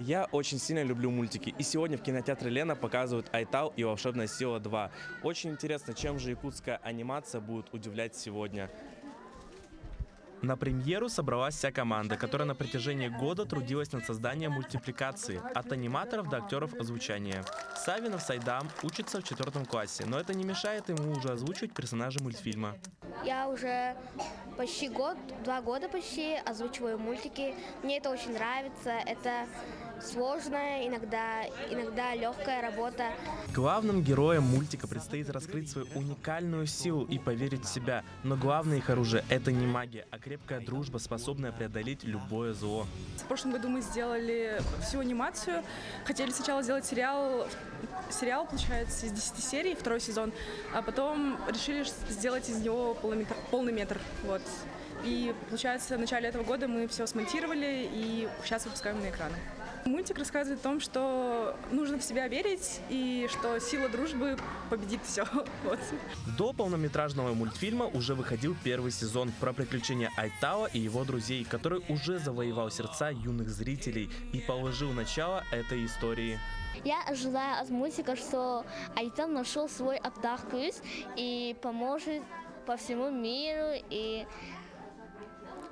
Я очень сильно люблю мультики, и сегодня в кинотеатре Лена показывают Айтау и Волшебная сила 2. Очень интересно, чем же якутская анимация будет удивлять сегодня. На премьеру собралась вся команда, которая на протяжении года трудилась над созданием мультипликации, от аниматоров до актеров озвучания. Савинов Сайдам учится в 4 классе, но это не мешает ему уже озвучивать персонажей мультфильма. Я уже почти 2 года почти озвучиваю мультики. Мне это очень нравится. Это сложная, иногда легкая работа. Главным героям мультика предстоит раскрыть свою уникальную силу и поверить в себя. Но главное их оружие – это не магия, а крепкая дружба, способная преодолеть любое зло. В прошлом году мы сделали всю анимацию. Хотели сначала сделать сериал, получается, из 10 серий, 2-й сезон, а потом решили сделать из него полный метр. Вот. И, получается, в начале этого года мы все смонтировали и сейчас выпускаем на экраны. Мультик рассказывает о том, что нужно в себя верить и что сила дружбы победит все. Вот. До полнометражного мультфильма уже выходил 1-й сезон про приключения Айтао и его друзей, который уже завоевал сердца юных зрителей и положил начало этой истории. Я ожидаю от мультика, что Айтан нашел свой Аптахкус и поможет по всему миру, и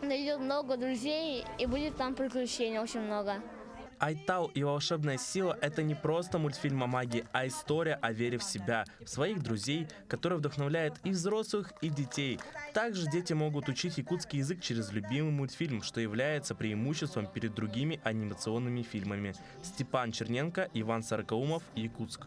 найдет много друзей, и будет там приключений очень много. Айтау и Волшебная сила – это не просто мультфильм о магии, а история о вере в себя, в своих друзей, которая вдохновляет и взрослых, и детей. Также дети могут учить якутский язык через любимый мультфильм, что является преимуществом перед другими анимационными фильмами. Степан Черненко, Иван Сорокаумов, Якутск.